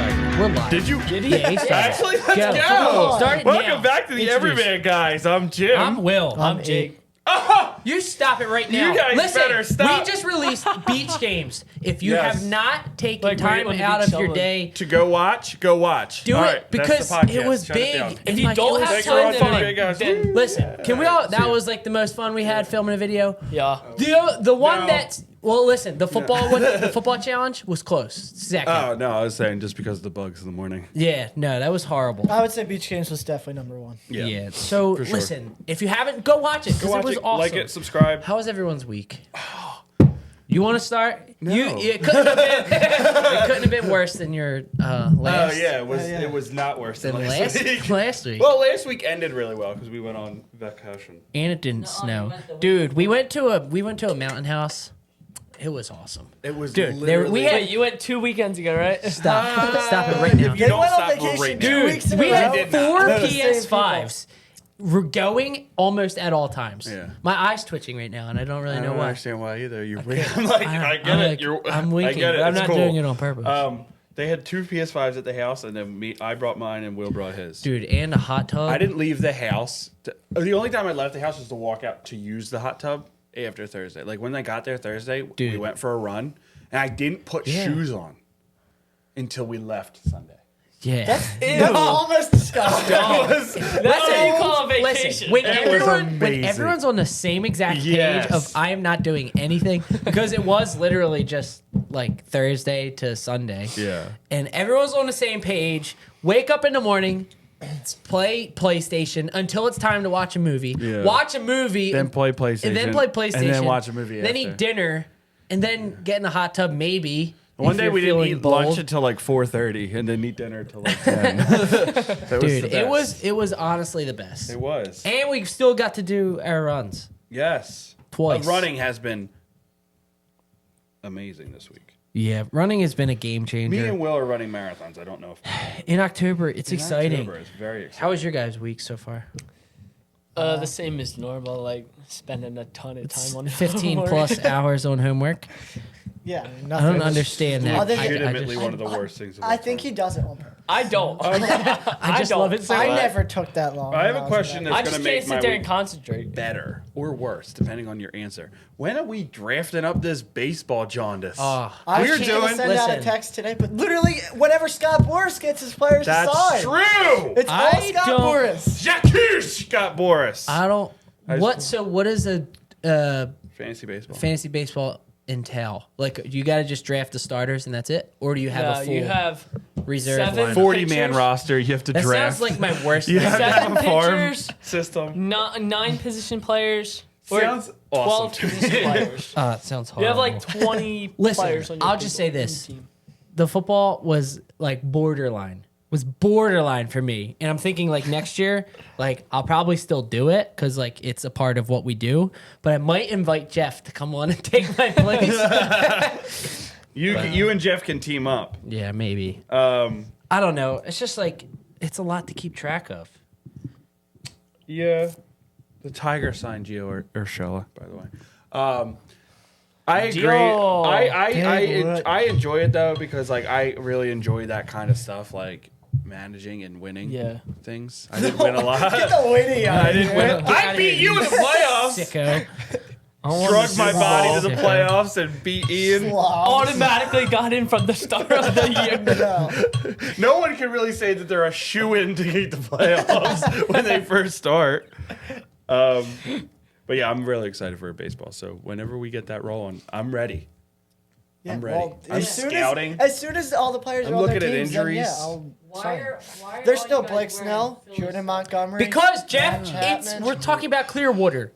started. We're live. Did you? Yeah, he started. Actually, let's go. Start Welcome now. back to the Introduce. Everyman Guys. I'm Jim. I'm Will. I'm Jake. You stop it right now. You guys Listen, better stop. we just released beach games. If you Yes. have not taken Like, time we're out beach of your someone. day, to go watch. Go watch. do All it right, that's because the podcast. it was Shut big. down. and, If you like, don't it was have Thank you, so Ron, fun. Everyman Guys. Then- Listen, can we all? That was like the most fun we had filming a video. Yeah. The one No. that's listen, the football one, the football challenge was close. Second. Oh no, I was saying just because of the bugs in the morning. Yeah, no, that was horrible. I would say Beach Games was definitely number one. Yeah. So for sure. listen, if you haven't, go watch it because Go it watch was it. awesome. Like it. Subscribe. How was everyone's week? You want to start? No. It couldn't have been. It couldn't have been worse than your last. Oh yeah, it was. Yeah, yeah. It was not worse Than than last week. last week. Well, last week ended really well because we went on vacation. And it didn't snow, dude. We went to a mountain house. It was awesome. It was Dude, literally. we had- Wait, you went 2 weekends ago, right? Stop it right now. If you They don't went on stop, we're vacation right 2 now. weeks in We a had row. did not. 4 The same PS5s. We're going almost at all times. Yeah. My eye's twitching right now, and I don't really I know don't why. understand why either. You're I'm like, I get I'm it. like- You're, I'm winking, I get it. but I'm It's not cool. doing it on purpose. They had 2 PS5s at the house, and then I brought mine, and Will brought his. Dude, and a hot tub. I didn't leave the house. The only time I left the house was to walk out to use the hot tub after Thursday. Like when I got there Thursday, we Dude. went for a run, and I didn't put Yeah. shoes on until we left Sunday. Yeah. That's almost disgusting. That's what you call a vacation. Listen, when, It was when amazing. everyone's on the same exact page Yes. of I am not doing anything, because it was literally just like Thursday to Sunday. Yeah. And everyone's on the same page. Wake up in the morning, play PlayStation until it's time to watch a movie. Yeah. Watch a movie. Then play PlayStation. And then play PlayStation. And then watch a movie Then after. eat dinner. And then get in the hot tub maybe. One if day you're we didn't feeling eat bold. lunch until like 4:30, and then eat dinner till like 10. That was Dude, the it best. was honestly the best. It was. And we still got to do our runs. Yes. Twice. Running has been amazing this week. Yeah, running has been a game Me changer. and Will are running marathons. I don't know if In October, it's exciting. October, it's very exciting. How was your guys' week so far? The same as normal, like spending a ton of time on 15 homework. plus hours on homework. Yeah, I nothing. don't understand that. Other than- legitimately just- one of the worst things. Of I all think time. he does it on purpose. I don't. I just love it so I much. never took that long. I have when a was question in that's I going just to can't make my sit there and week concentrate. better or worse, depending on your answer. When are we drafting up this baseball jaundice? Oh, I We're was gonna doing- send out a listen. text today, but literally, whenever Scott Boras gets his players to That's sign, true. it's all I Scott don't- Boras. Jackie Scott Boris. I don't. What is a Fantasy baseball. fantasy baseball entail? Like, you got to just draft the starters and that's it, or do you have a full you have reserve 7 lineup? 40-man pitchers. roster. You have to That draft. sounds like my worst. You thing. have to have 7 a farm pitchers, system. 9 position players, or Sounds 12 awesome to me. position players. It sounds You horrible. have like 20 Listen, players on your I'll just say people- this. team. The football was like borderline. Was borderline for me, and I'm thinking like next year, like I'll probably still do it because like it's a part of what we do. But I might invite Jeff to come on and take my place. You and Jeff can team up. Yeah, maybe. I I don't know. It's just like it's a lot to keep track of. Yeah. The Tiger signed Gio Urshela, by the way. I agree. Gio. I enjoy it though because like I really enjoy that kind of stuff, like managing and winning Yeah. things. I didn't win a lot. Get the winning out I of didn't here. win. I beat you in the playoffs. Sicko. Drug my body to the Sicko. playoffs and beat Ian. Wow. Automatically got in from the start of the year. No. No one can really say that they're a shoe-in to get the playoffs when they first start. But yeah, I'm really excited for baseball. So whenever we get that rolling, I'm ready. Yeah, I'm ready. I'm as soon scouting. As soon as all the players I'm are on their looking at teams, then, injuries. yeah, I'll sign. There's still Blake Snell, Jordan Montgomery. Because Jeff, Chapman. it's we're talking about Clearwater,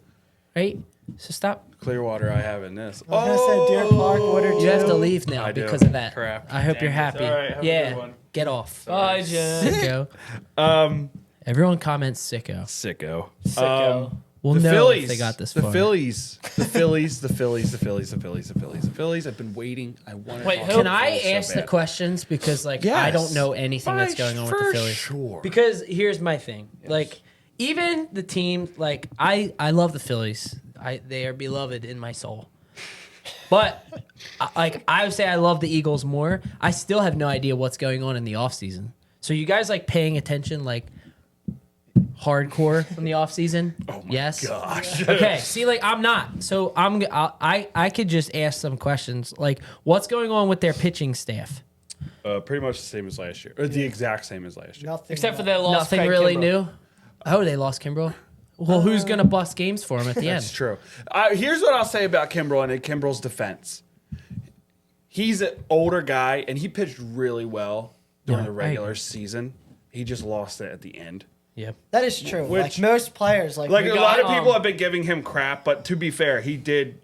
right? So stop. Clearwater, I have in this. I was gonna say Deer Park, Water You have to Joe. leave now I do. because of that. Crap. I hope Dang you're it. happy. All right, have a yeah, good one. get off. Bye, Jen. Sicko. Everyone comments sicko. Sicko. Sicko. We'll The know Phillies. if they got this the far. Phillies. The Phillies. The Phillies. The Phillies. The Phillies. The Phillies. The Phillies. I've been waiting. I want to. Wait, who- Can I ask the questions because like I Yes. don't know anything that's going on with the Phillies. Sure. Because here's my thing. Like even the team, like I love the Phillies. They are beloved in my soul. But I would say I love the Eagles more. I still have no idea what's going on in the offseason. So you guys like paying attention like hardcore in the offseason? Oh my yes. gosh. Okay. See, like I'm not. So I could just ask some questions. Like, what's going on with their pitching staff? Pretty much the same as last year. Or the exact same as last year. Nothing. Except for they lost Nothing Craig really Kimbrell. new. Oh, they lost Kimbrel. Well, who's gonna bust games for him at the That's end? true. Here's what I'll say about Kimbrel and in Kimbrel's defense. He's an older guy, and he pitched really well during Yeah, the regular season. He just lost it at the end. Yep. That is true. Which- like most players, like Like we a got- lot of people have been giving him crap, but to be fair, he did.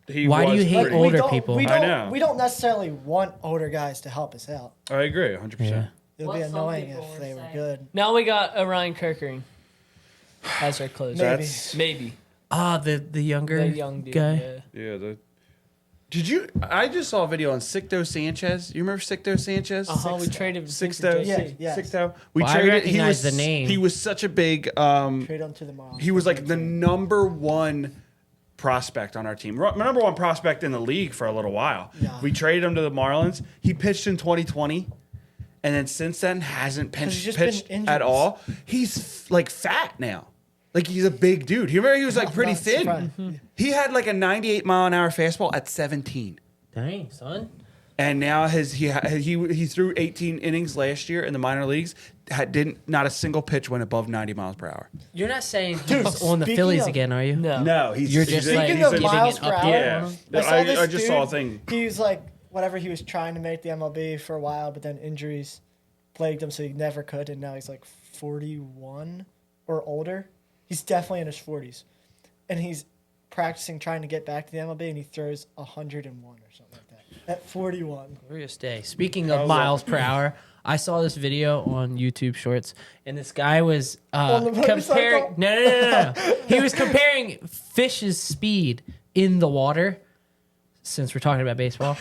Why do you hate pretty- older we don't, people? We I don't, know. We don't necessarily want older guys to help us out. I agree, 100%. Yeah. It would What be some annoying people if were they were saying. good. Now we got Ryan Kirkering as our closer. Maybe. That's Maybe. Ah, the younger The young dude. guy. Yeah. yeah. Did you? I just saw a video on Sicto Sanchez. You remember Sicto Sanchez? We traded Sixto. Yeah, yeah. Sicto. We Well, I traded. He recognize was the name. He was such a big. Trade them to the Marlins. He was like the number one prospect on our team. Number one prospect in the league for a little while. Yeah. We traded him to the Marlins. He pitched in 2020, and then since then hasn't he's just pitched been at injuries. all. He's like fat now. Like he's a big dude. You remember he was like I'm pretty not thin. surprised. He had like a 98-mile-an-hour fastball at 17. Dang, son. And now he threw 18 innings last year in the minor leagues. Not a single pitch went above 90 miles per hour. You're not saying he's on the speaking Phillies of- again, are you? No. No, he's You're just he's like Speaking he's of a- giving miles it per up. hour, Yeah. I just saw a thing. He's like whatever he was trying to make the MLB for a while, but then injuries plagued him, so he never could. And now he's like 41 or older. He's definitely in his 40s, and he's practicing trying to get back to the MLB, and he throws 101 or something like that at 41. Glorious day. Speaking of miles per hour, I saw this video on YouTube Shorts, and this guy was On the comparing. motorcycle? No. He was comparing fish's speed in the water. Since we're talking about baseball,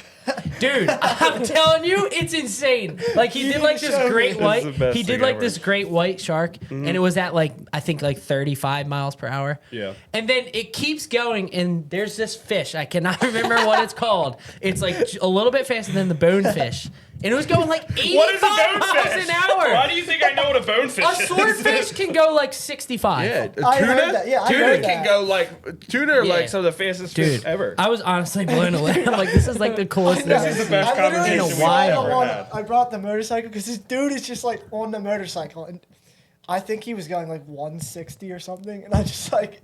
dude, I'm telling you, it's insane. Like he did like this great white. It's the best He did thing like ever. this great white shark, and it was at like I think like 35 miles per hour. Yeah. And then it keeps going, and there's this fish. I cannot remember what it's called. It's like a little bit faster than the bonefish. And it was going like 85 What is a miles bonefish? an hour. Why do you think I know what a bonefish A is? swordfish can go like 65. Yeah, I tuna. heard that. Yeah, I tuna heard can that. go like tuna are Yeah. like some of the fastest Dude, fish ever. I was honestly blown away. I'm like, this is like the coolest thing. This is the best I literally conversation in a we've while. ever had. I brought the motorcycle because this dude is just like on the motorcycle, and I think he was going like 160 or something, and I just like,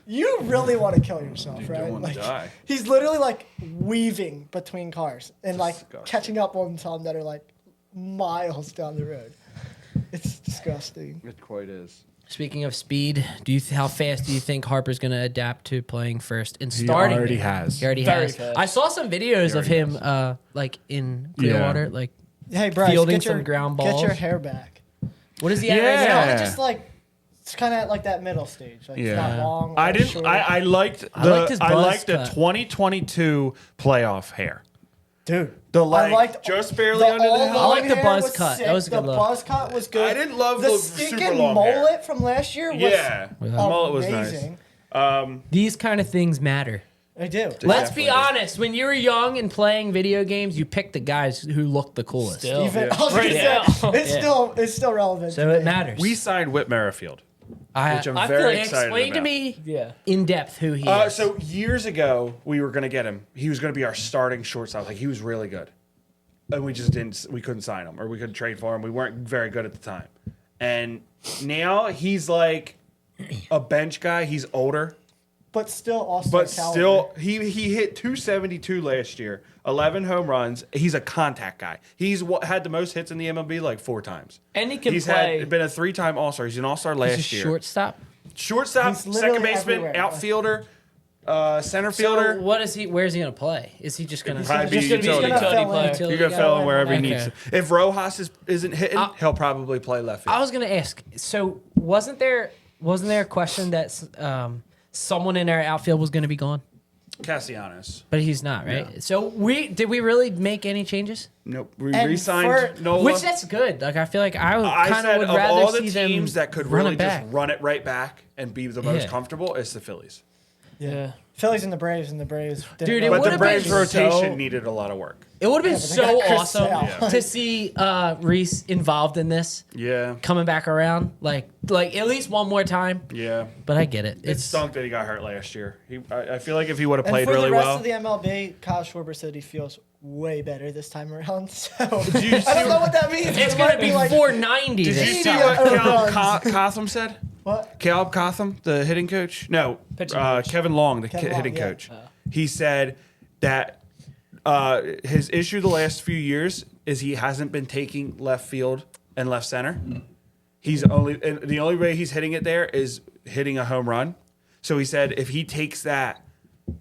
you really want to kill yourself, You right? don't wanna Like, die. he's literally like weaving between cars and like Disgusting. catching up on some that are like miles down the road. It's disgusting. It quite is. Speaking of speed, how fast do you think Harper's going to adapt to playing first and starting? already it? has. He already Very has. fast. I saw some videos of already him, like in Clearwater. Like, Hey, Bryce, Fielding get your, some ground Get your balls. hair back. what is he at right Yeah. now? Kinda just like it's kind of at like that middle stage. Like it's not Yeah. long. I or didn't. short. I liked the. I liked his I buzz liked the cut. 2022 playoff hair. Dude, The I like liked just barely under the all helmet. I like the hair buzz was cut. sick. That was a good The look. buzz cut was good. I didn't love the the sticking super long mullet hair. from last year. Was Yeah, the mullet was amazing. nice. These kind of things matter. I do. Let's be Definitely. honest. When you were young and playing video games, you picked the guys who looked the coolest. Still. Even, Yeah. I was Right gonna say, now. Yeah. it's still relevant. So to it me. matters. We signed Whit Merrifield, which I'm I feel very like excited Explain to about. me Yeah. in depth who he is. So years ago, we were going to get him. He was going to be our starting shortstop. Like he was really good, and we just didn't. We couldn't sign him, or we couldn't trade for him. We weren't very good at the time. And now he's like a bench guy. He's older, but still also. but still he hit 272 last year, 11 home runs. He's a contact guy. He's had the most hits in the MLB like 4 times. And he can He's play. been a 3-time All-Star. He's an All-Star He's a last year. shortstop. Shortstop, He's literally second baseman, everywhere. outfielder, center So fielder. what is he? Where's he gonna play? Is he just gonna? Probably Just be gonna be a utility. utility Fill in. player. Utility You can guy? fill in wherever he Okay. needs to. If Rojas isn't hitting, he'll probably play left field. I was gonna ask. So wasn't there a question that someone in our outfield was gonna be gone, Castellanos. but he's not, right? So did we really make any changes? Nope. We And re-signed for- Nola. Which that's good. Like I feel like I I kind said of would of rather all the see them teams that could run really it back. just run it right back and be the most Yeah. comfortable, it's the Phillies. Yeah. Phillies and the Braves didn't Dude, it really- But the would've Braves been rotation so- needed a lot of work. It would have been but they so got Chris awesome Sale. to see Reese involved in this, Yeah. coming back around, like at least one more time. Yeah. But I get it. It stunk that he got hurt last year. I feel like if he would have And played for really the rest well. of the MLB, Kyle Schwarber said he feels way better this time around. So I you don't see- know what that means. It's It gonna might be like 490 Did you this see time. what runs. Caleb Cotham said? what? Caleb Cotham, the hitting coach? No, Pitching coach. Kevin Long, the Kevin Long, hitting yeah. coach. He said that his issue the last few years is he hasn't been taking left field and left center. And the only way he's hitting it there is hitting a home run. So he said if he takes that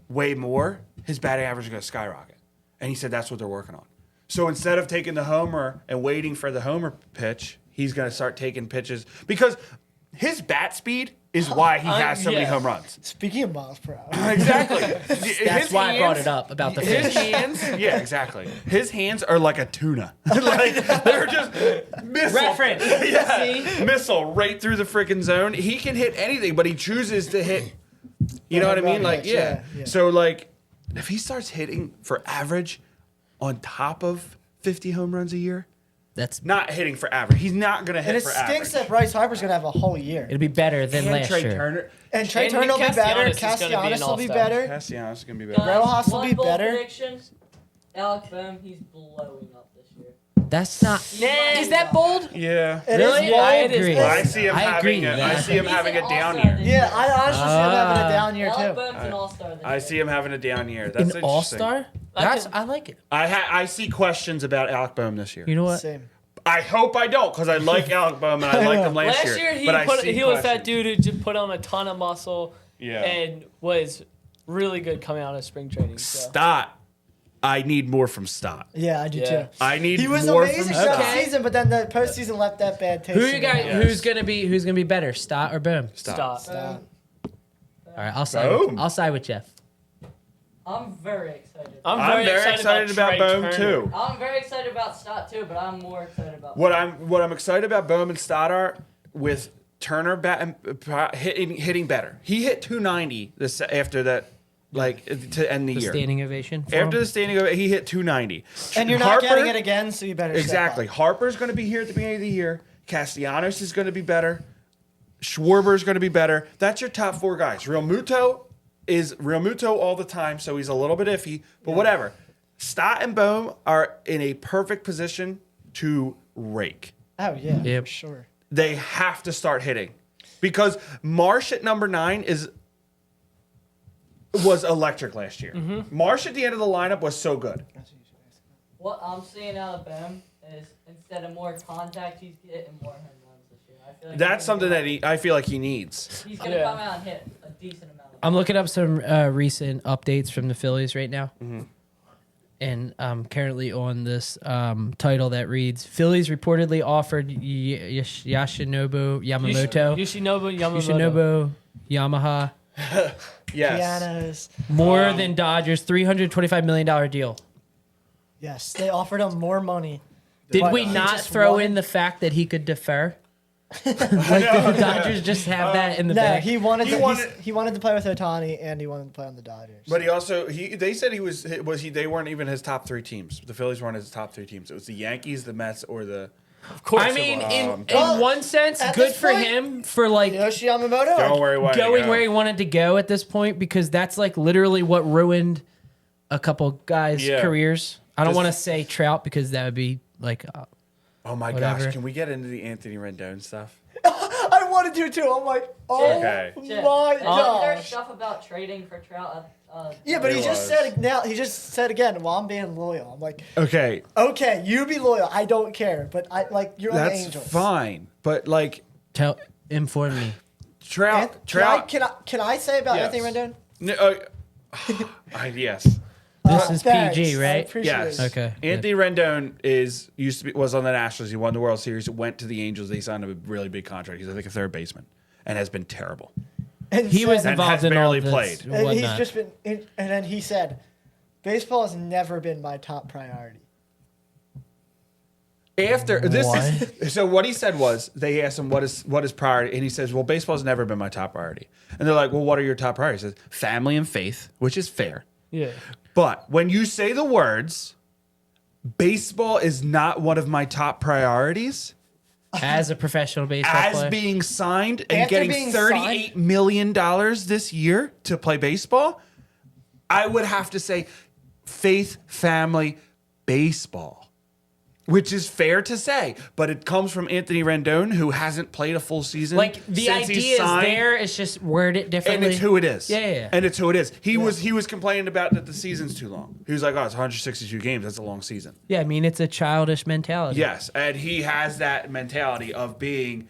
way more, his batting average is going to skyrocket. And he said that's what they're working on. So instead of taking the homer and waiting for the homer pitch, he's going to start taking pitches because his bat speed is why he has so many yeah. home runs. Speaking of miles per hour, Exactly. That's why I brought it up about the His fish. hands, yeah, exactly. His hands are like a tuna. Like they're just missile. Reference. Yeah, missile right through the freaking zone. He can hit anything, but he chooses to hit. You know what I mean? Like, pitch, yeah. yeah. So like, if he starts hitting for average, on top of 50 home runs a year, That's not hitting for average. He's not gonna hit and it for stinks average. that Bryce Harper's gonna have a whole year. it'll be better than And last Trey year. Turner. And Trey And Turner will be better. Castellanos is gonna be an Castellanos will be all-star. better. Castellanos is gonna be better. Rojas will One be bold better. Prediction, Alec Boehm, he's blowing up this year. That's not. Is that bold? Yeah. It Really? is I bold. agree. It's- I see him having a, I see him He's having an a down all-star year. this Yeah, I honestly see him having a down year Alec too. Boehm's an all-star this I year. see him having a down year. That's An interesting. all star? can- I like it. I see questions about Alec Boehm this year. You know what? Same. I hope I don't, because I like Alec Boehm and I liked him last Last year but I see he was that questions. dude who just put on a ton of muscle Yeah. and was really good coming out of spring training. So. Stott. I need more from Stott. Yeah, I do Yeah. too. I need He was more amazing from Stott. that season, but then the postseason left that bad taste. Who you in got? my mouth. Who's gonna be better, Stott or Boom? Stop. Stop. All right, I'll side. Boom. I'll side with Jeff. I'm very excited. I'm very excited about Trey Boehm Turner. too. I'm very excited about Stott too, but I'm more excited about What I'm excited about Boehm and Stott are with Turner hitting better. He hit 290 this after that, like to end the The year. standing ovation. For After him. the standing ovation, he hit 290. And you're not Harper- getting it again, so you better step Exactly. up. Harper's going to be here at the beginning of the year. Castellanos is going to be better. Schwarber's going to be better. That's your top four guys. Real Muto is Real Muto all the time, so he's a little bit iffy, but whatever. Stott and Boehm are in a perfect position to rake. Oh yeah, Yep. for sure. They have to start hitting because Marsh at number 9 was electric last year. Marsh at the end of the lineup was so good. What I'm seeing out of Boehm is instead of more contact, he's getting more home runs this year. I feel like That's something that I feel like he needs. he's gonna Yeah. come out and hit a decent amount. I'm looking up some recent updates from the Phillies right now. And I'm currently on this title that reads Phillies reportedly offered Yoshinobu Yamamoto. Yoshinobu Yamamoto. Yoshinobu Yamaha Yes. Pianos. more than Dodgers $325 million deal. Yes, they offered him more money. Did But we he not just throw wanted- in the fact that he could defer? Like the Dodgers just have that in the No, bag. he wanted He to. wanted- He wanted to play with Otani, and he wanted to play on the Dodgers. But he also they said they weren't even his top 3 teams. The Phillies weren't his top 3 teams. It was the Yankees, the Mets, or the. Of course. I mean, in Well, one sense, at good this for point- him for like Yoshi Yamamoto. Don't worry, why going where he wanted to go at this point because that's like literally what ruined a couple guys' Yeah. careers. I don't Just- want to say Trout because that would be like Oh my Whatever. gosh! Can we get into the Anthony Rendon stuff? I wanted to too. I'm like, oh Okay. Jeff, my isn't there gosh. stuff about trading for Trout? Yeah, but he There just was. said now. He just said again. Well, I'm being loyal. I'm like, Okay, okay, you be loyal. I don't care, but I like you're on the that's Angels. fine. But like inform me. Trout, Can I say about Yes. Anthony Rendon? No, yes. This is Thanks. PG, I right? appreciate Yes. it. Okay. Anthony Rendon was on the Nationals. He won the World Series. Went to the Angels. They signed him a really big contract. He's like a third baseman, and has been terrible. And He was said- And involved has in all barely this played. and And he's whatnot. just been. And then he said, baseball has never been my top priority. After so what he said was they asked him what is priority, and he says, well, baseball's never been my top priority. And they're like, well, what are your top priorities? He says, family and faith, which is fair. Yeah. But when you say the words, baseball is not one of my top priorities, As a professional baseball as player. being signed and After getting being $38 million this year to play baseball, I would have to say faith, family, baseball. Which is fair to say, but it comes from Anthony Rendon, who hasn't played a full season. Like the since he's idea is signed, there, it's just worded differently. and it's who it is. Yeah. And it's who it is. He was complaining about that the season's too long. He was like, "Oh, it's 162 games. That's a long season." Yeah, I mean it's a childish mentality. Yes, and he has that mentality of being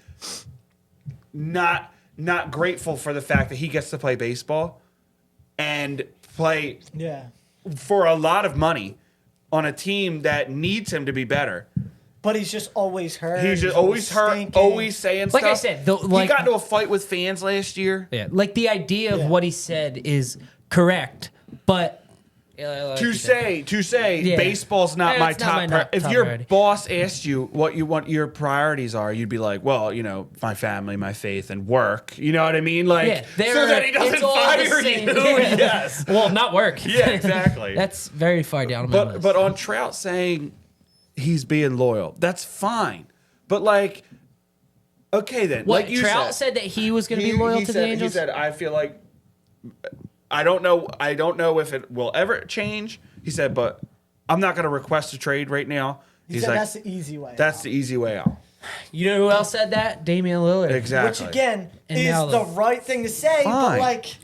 not grateful for the fact that he gets to play baseball and play Yeah. for a lot of money on a team that needs him to be better. But he's just always hurt. He's just always hurt, stinking. always saying Like I stuff. said, he got into a fight with fans last year. Yeah, like the idea of Yeah. what he said is correct, but like To you said, say, Yeah. baseball's not Yeah, my it's not top. my top If your priority. boss asked you what you want your priorities are, you'd be like, well, my family, my faith, and work. You know what I mean? Like, Yeah, so that he doesn't it's all the fire same. you. Yeah. Yes. Well, not work. Yeah, exactly. That's very far down my list. But on Trout saying he's being loyal, that's fine. But like, okay then, what like you Trout said that he was going to be loyal to the Angels. He said, I feel like I don't know if it will ever change. He said, but I'm not going to request a trade right now. He said that's the easy way. That's out. the easy way out. You know who else said that? Damian Lillard. Exactly. Which again And is now the the- right thing to say, Fine. but like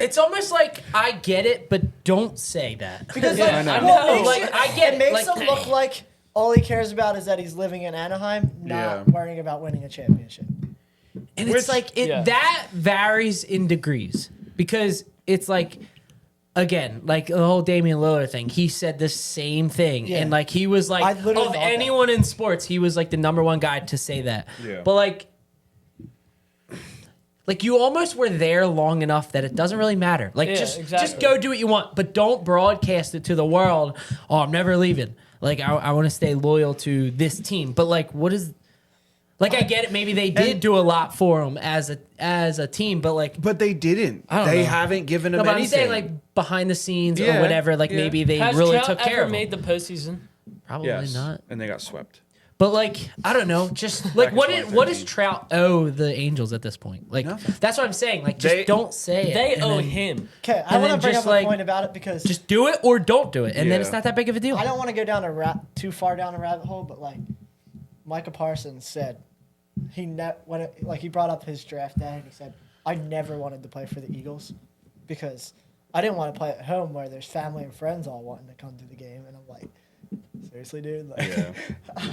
It's almost like I get it, but don't say that. because Yeah, like, I know. what I know, makes like, it, I get it makes like, him look like all he cares about is that he's living in Anaheim, not Yeah. worrying about winning a championship. And Which- it's like Yeah. that varies in degrees because it's like again, like the whole Damian Lillard thing. He said the same thing, Yeah. and like he was I like literally of thought that. anyone in sports, he was like the number one guy to say that. Yeah. But like you almost were there long enough that it doesn't really matter. Like Yeah, just exactly. go do what you want, but don't broadcast it to the world. Oh, I'm never leaving. Like I want to stay loyal to this team. But like, what is? Like I get it. Maybe they did do a lot for him as a team, but like. But they didn't. I don't They know. haven't given him No, but I'm anything. saying like behind the scenes Yeah, or whatever. Like yeah. maybe they Has really Trout took care ever of made him. the postseason? Probably yes, not. and they got swept. But like I don't know, just like in what does 2013. Trout owe the Angels at this point? Like Nothing. that's what I'm saying. Like just They- don't say it. They and owe then him. Okay, I And want then to bring just, up like, a point about it because Just do it or don't do it, and then Yeah. it's not that big of a deal. I don't want to go down too far down a rabbit hole, but like Micah Parsons said, he brought up his draft day and he said, I never wanted to play for the Eagles because I didn't want to play at home where there's family and friends all wanting to come to the game, and I'm like, seriously, dude, like,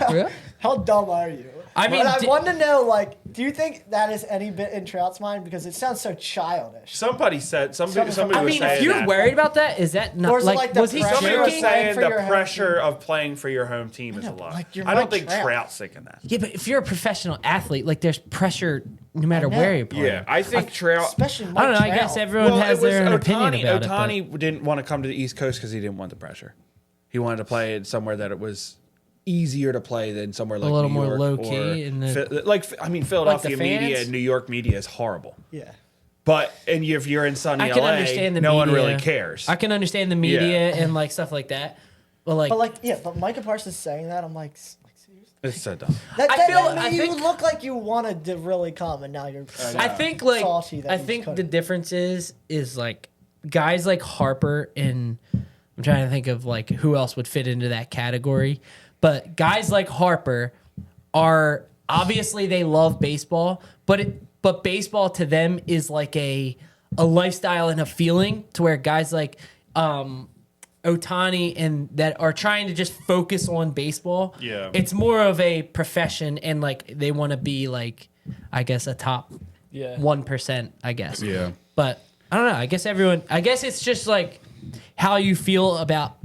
Yeah. how dumb are you? I mean, but I di- want to know, like, do you think that is any bit in Trout's mind because it sounds so childish? Somebody said somebody I was mean, saying if you're that. worried about that, is that Or not is it like, like the was he pressure Somebody was Playing saying for your the home pressure team. of playing for your home team is a know, but, lot. like, you're I don't Mike think Trout. Trout's thinking that. Yeah, but if you're a professional athlete, like there's pressure no matter know. where you play. Yeah, I think Trout. Especially Mike I don't know. I Trout. guess everyone has their own opinion about it. but- Ohtani didn't want to come to the East Coast because he didn't want the pressure. He wanted to play it somewhere that it was easier to play than somewhere like little New more York low-key or and the- Philadelphia media fans? and New York media is horrible. Yeah. But if you're in sunny I can LA, understand the no one media. really cares. I can understand the media and like stuff like that, but But Micah Parsons saying that, I'm like seriously? It's so dumb. That, I that, feel- that made I you think- look like you wanted to really come, and now you're. I think like salty that I he's think cut the it. difference is like guys like Harper and I'm trying to think of like who else would fit into that category, but guys like Harper are obviously they love baseball, but baseball to them is like a lifestyle and a feeling to where guys like Ohtani and that are trying to just focus on baseball. Yeah. It's more of a profession and like they want to be like I guess a top Yeah. 1%, I guess. Yeah. But I don't know. I guess it's just like how you feel about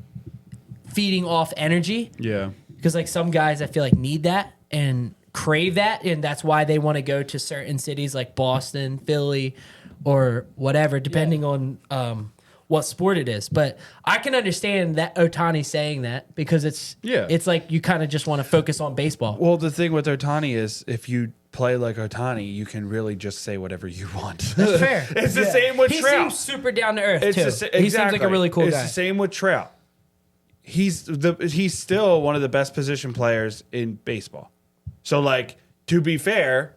feeding off energy. Yeah. Because like some guys I feel like need that and crave that. And that's why they want to go to certain cities like Boston, Philly, or whatever, depending on what sport it is. But I can understand that Otani saying that because it's like you kind of just want to focus on baseball. Well, the thing with Otani is if you play like Otani, you can really just say whatever you want. That's fair. It's the same with He Trout. seems super down to earth too. Exactly. He seems like a really cool it's guy. the same with Trout. He's still one of the best position players in baseball. So, like, to be fair,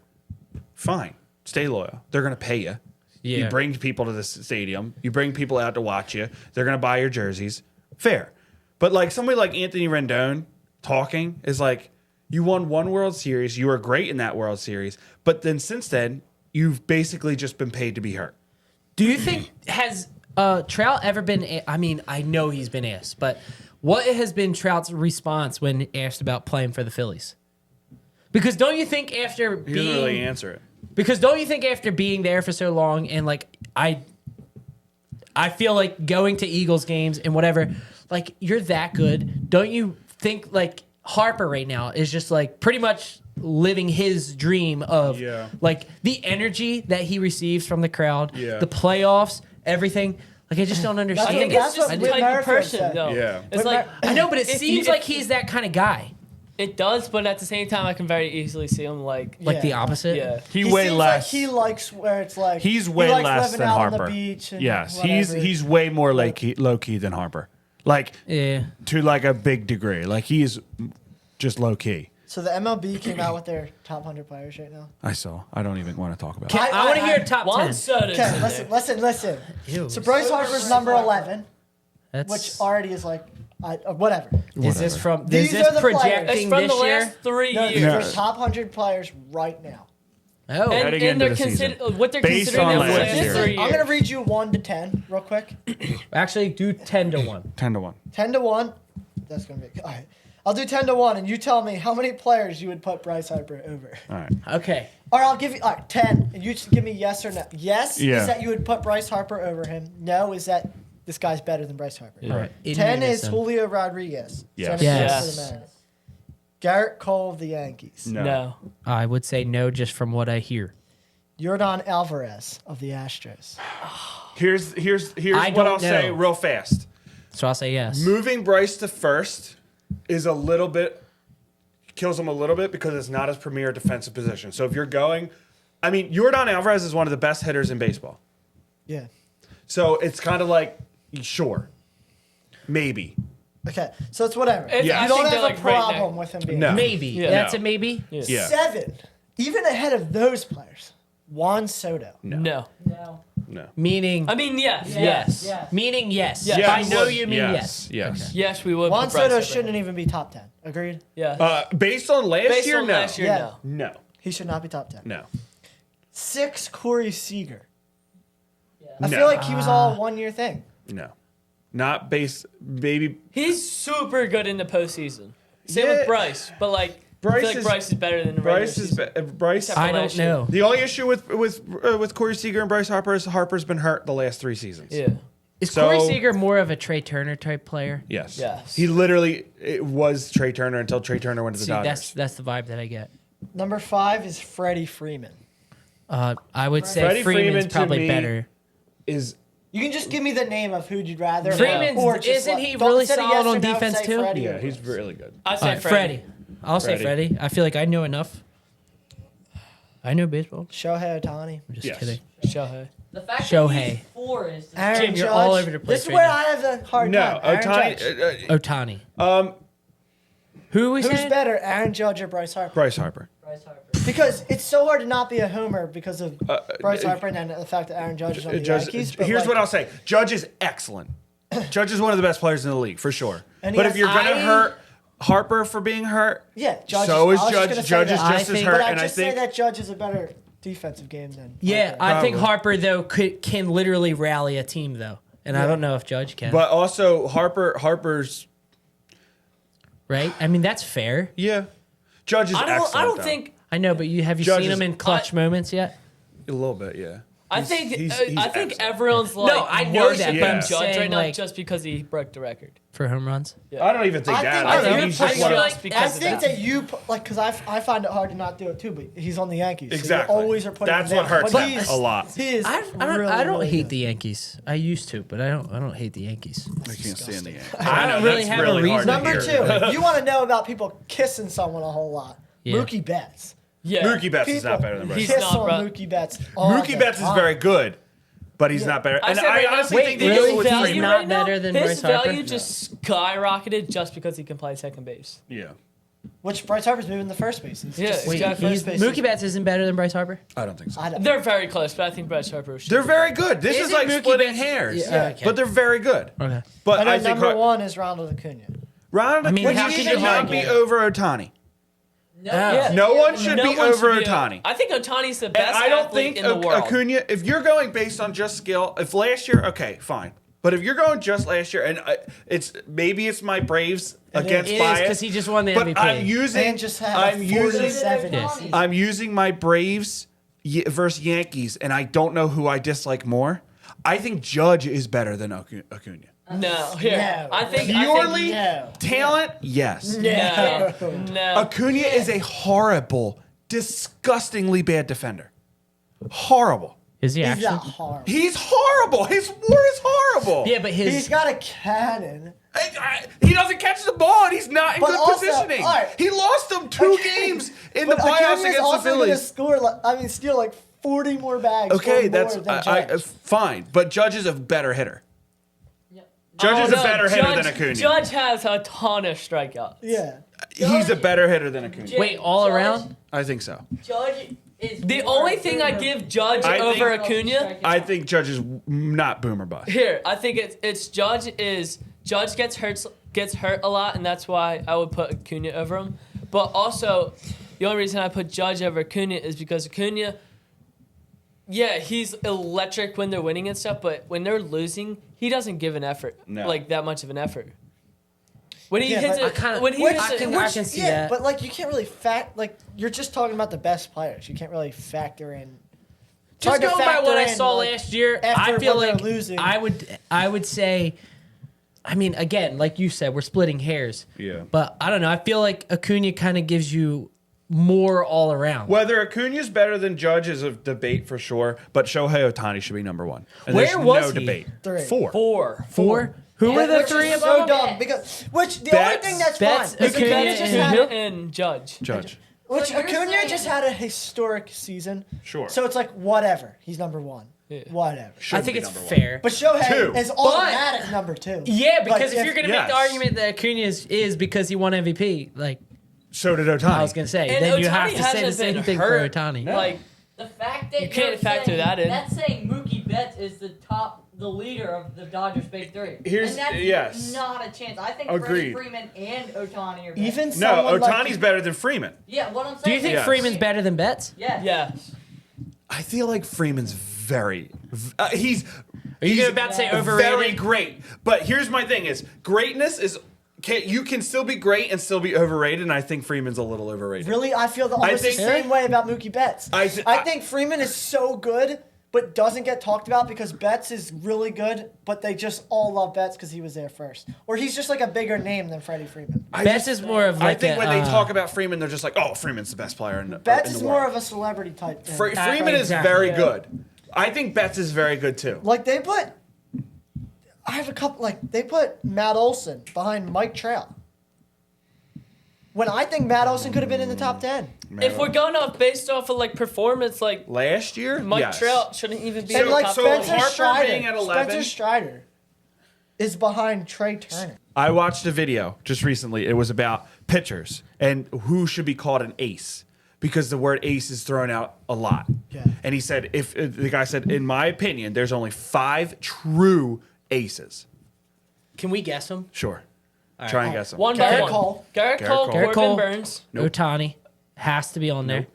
fine, stay loyal. They're gonna pay you. Yeah. You bring people to the stadium. You bring people out to watch you. They're gonna buy your jerseys. Fair, but like somebody like Anthony Rendon talking is like, you won one World Series. You were great in that World Series, but then since then, you've basically just been paid to be hurt. Do you think has Trout ever been? I mean, I know he's been asked, but what has been Trout's response when asked about playing for the Phillies? Because don't you think after He didn't really answer it. Because don't you think after being there for so long and like I feel like going to Eagles games and whatever, like you're that good. Don't you think like Harper right now is just like pretty much living his dream of like the energy that he receives from the crowd, the playoffs, everything. Like I just don't understand. I think That's it's just what the Whit type of Merrifield person, said. though. Yeah. It's like I know, but it if seems you- like he's that kind of guy. it does, but at the same time, I can very easily see him like Like the opposite. yeah. He He way seems less. like he likes where it's like He's way he likes less living than out Harper. on the beach and Yes, whatever. he's way more low key than Harper. Like Yeah. to like a big degree. Like he's just low key. So the MLB came out with their top 100 players right now. I saw. I don't even want to talk about it. I want to hear top Juan 10. Soto's Okay, in listen. Ew. So Bryce Harper's number 11, That's which already is like, whatever. is this from? Is These this are the players. It's projecting from this the year? last 3 No, years. these are top 100 players right now. Oh, And, Heading and into they're the season. what they're Based considering on the last last year. 3 years. I'm going to read you 1 to 10 real quick. actually, do 10 to 1. 10-1. 10 to 1. That's going to be all right. I'll do 10 to 1, and you tell me how many players you would put Bryce Harper over. All right. Okay. Or I'll give you 10, and you just give me yes or no. Yes Yeah. is that you would put Bryce Harper over him. No is that this guy's better than Bryce Harper. All right. 10 is Julio Rodriguez. Yes. 17 Yes. for the Mariners. Garrett Cole of the Yankees. No. I would say no, just from what I hear. Yordan Alvarez of the Astros. Here's I what don't I'll say know. real fast. So I'll say yes. Moving Bryce to first is a little bit kills him a little bit because it's not his premier defensive position. So if you're going, I mean, Yordan Alvarez is one of the best hitters in baseball. Yeah. So it's kind of like, sure, maybe. Okay, so it's whatever. Yeah. I You don't think have they're, a like, right problem next- with him being No. Maybe. Yeah. That's No. a maybe? Yeah. 7. Even ahead of those players. Juan Soto. No. No. No. Meaning I mean, yes. yes. Yes. Meaning yes. Yes. If I Yes. know you mean yes. Yes. Yes, we would. Juan put Bryce Soto over shouldn't him. even be top 10. Agreed? Yeah. Based on last Based year, on no. last year, Yeah. no. No. He should not be top 10. No. 6, Corey Seager. Yeah. I No. feel like he was all a 1 year thing. No. Not base. Maybe. He's super good in the postseason. Same Yeah. with Bryce, but like I Bryce feel like is- Bryce is better than the Bryce regular is. season. Bryce. Except I for don't last year. know. The only issue with Corey Seager and Bryce Harper is Harper's been hurt the last 3 seasons. Yeah. Is So- Corey Seager more of a Trey Turner type player? Yes. Yes. He literally it was Trey Turner until Trey Turner went to the See, Dodgers. that's the vibe that I get. Number 5 is Freddie Freeman. I would say Freddie Freeman's Freeman to probably me- better. Is You can just give me the name of who'd you'd rather. Freeman's- or just isn't let- he don't- really instead of solid yes or on no, defense say too? Freddie yeah, or he's Freddie. really good. I All say right, Freddie. Freddie. I'll say Freddie. Freddie. I feel like I know enough. I know baseball. Shohei Ohtani. I'm just Yes. kidding. Shohei. The fact Shohei. that he's 4 is just Aaron Jim, you're Judge. all over the place This is right where now. I have the hard No, time. Aaron Judge. Otani. Otani. Who are we Who's saying? better, Aaron Judge or Bryce Harper? Bryce Harper. Bryce Harper. Because it's so hard to not be a homer because of Bryce Harper and the fact that Aaron Judge is on the Yankees. But Here's like, what I'll say: Judge is excellent. Judge is one of the best players in the league for sure. And he But has- if you're gonna I- hurt Harper for being hurt, Yeah, Judge. so is I was just Judge. gonna say Judge is that. just I as think- hurt, But I and I just say think that Judge is a better defensive game than. Yeah, Harper. I think Probably. Harper though can literally rally a team though, and I don't know if Judge can. But also Harper's right? I mean that's fair. yeah. Judge is excellent. I don't though. think I know, but have you Judge seen is- him in clutch moments yet? a little bit, yeah. I think he's excellent. everyone's like I know worshiping that, but I'm Judge saying, right now like- just because he broke the record. for home runs. I don't even think I that. think- I I think think he's you're just putting one it of like- I because of think that. that you like because I find it hard to not do it too, but he's on the Yankees. Exactly. So you always are putting. That's him what there. hurts But him he's- a lot. He is. I don't really hate good. the Yankees. I used to, but I don't hate the Yankees. I can't stand the Yankees. I don't know, really that's have a really hard reason. to Number hear. 2, you want to know about people kissing someone a whole lot. Yeah. Mookie Betts. Yeah. Mookie Betts is not People better than Bryce. He's kiss not, on bro. Mookie Betts. all Mookie the Betts is time. very good, but he's not better. I And said I right now- honestly Wait, think they really? do it with He's Freeman. not better than his Bryce Harper? value just skyrocketed just because he can play second base. Yeah, Which Bryce Harper's moving to first base. He's Yeah, just- Wait, got he's, first base. Mookie Betts isn't better than Bryce Harper? I don't think so. I don't. They're very close, but I think Bryce Harper should. They're very good. This is Isn't like Mookie splitting Betts- hairs. Yeah, okay. But they're very good. Okay. But And I then think number 1 is Ronald Acuna. Ronald I mean, Acuna how can should you not argue? be over Otani. No, Yeah. No one should No be one over should be- Otani. I think Otani's the And best I don't athlete think in the world. Acuna, if you're going based on just skill, if last year, okay, fine. But if you're going just last year, and it's my Braves against It is bias, because he just won the but MVP. I'm using And just had I'm a using 47 Yeah. season. I'm using my Braves versus Yankees, and I don't know who I dislike more. I think Judge is better than Acuna. No, here. No. I think Purely no. talent, yes. No, no. Acuna is a horrible, disgustingly bad defender. Horrible. Is he He's actually? not horrible. He's horrible. His WAR is horrible. Yeah, but his. He's got a cannon. He doesn't catch the ball, and he's not in But good also, positioning. all right. He lost them 2 games in the But playoffs Acuna's against the also gonna Phillies. score. Steal like 40 more bags. Okay, or that's more than Judge. fine. But Judge is a better hitter. Yep. Judge is a no, better hitter Judge- than Acuna. Judge has a ton of strikeouts. Yeah. He's a better hitter than Acuna. Wait, all Judge- around? I think so. Judge is The more only thing I boomer- give Judge I over think- Acuna, I think Judge is not boomer bust. here, I think it's Judge gets hurt a lot, and that's why I would put Acuna over him. But also, the only reason I put Judge over Acuna is because Acuna, yeah, he's electric when they're winning and stuff, but when they're losing, he doesn't give an effort, No. like that much of an effort. When he Yeah, hits but it, I kinda- when he Which- hits I it, can- I can see that. But like you can't really you're just talking about the best players. You can't really factor in. It's Just hard to going by factor what I in, saw like, last year, after I feel when they're like losing. I would say, I mean, again, like you said, we're splitting hairs. Yeah. But I don't know. I feel like Acuna kind of gives you more all around. Whether Acuna's better than Judge is a debate for sure, but Shohei Otani should be number 1. And Where there's was no he? debate. 3. 4. 4. Four? Who were the Which three is above so him? dumb because the only Betts- thing that's Betts, fine. is Acuna, Acuna just and had who? and Judge. Judge. Which So you're Acuna saying- just had a historic season. Sure. So it's like whatever. He's number 1. Yeah. Whatever. I Shouldn't think be it's number 1. fair. But Shohei 2. is automatic number 2. Yeah, because Like, if you're going to Yes. make the argument that Acuna is because he won MVP, like So did Otani. I was going to say, And then you Ohtani have to say the hasn't same been thing hurt. for Otani. No. Like, The fact that You can't you're factor saying, that in. That's saying Mookie Betts is the leader of the Dodgers Big Three. Here's- and that's yes. not a chance. I think Agreed. Freddie Freeman and Otani are better. Even No, someone Otani's like, better than Freeman. Yeah, what I'm saying. Do you think Yes. Freeman's better than Betts? Yes. yeah. I feel like Freeman's he's Are you he's about to say overrated? very great. But here's my thing: is greatness is you can still be great and still be overrated. And I think Freeman's a little overrated. Really, I feel almost the think- same way about Mookie Betts. I I think Freeman is so good, but doesn't get talked about because Betts is really good, but they just all love Betts because he was there first. Or he's just like a bigger name than Freddie Freeman. Betts is more of like I think when they a, talk about Freeman, they're just like, "Oh, Freeman's the best player in the Betts in the is world." more of a celebrity type. Thing. Freeman is Exactly. very Yeah. good. I think Betts is very good too. Like they put, I have a couple. Like they put Matt Olson behind Mike Trout. When I think Matt Olson could have been in the top 10. If we're going off based off of like performance, like Last year, Mike yes. Trout shouldn't even be So- in the And like top so 20. Spencer Harper Strider, being at 11? Spencer Strider is behind Trey Turner. I watched a video just recently. It was about pitchers and who should be called an ace because the word ace is thrown out a lot. Yeah. And he said, if the guy said, in my opinion, there's only 5 true aces. Can we guess him? Sure. Try and guess them. One by Garrett one. Cole. Garrett Garrett Cole, Cole. Garrett Corbin Cole. Burns, Nope. Otani has to be on there.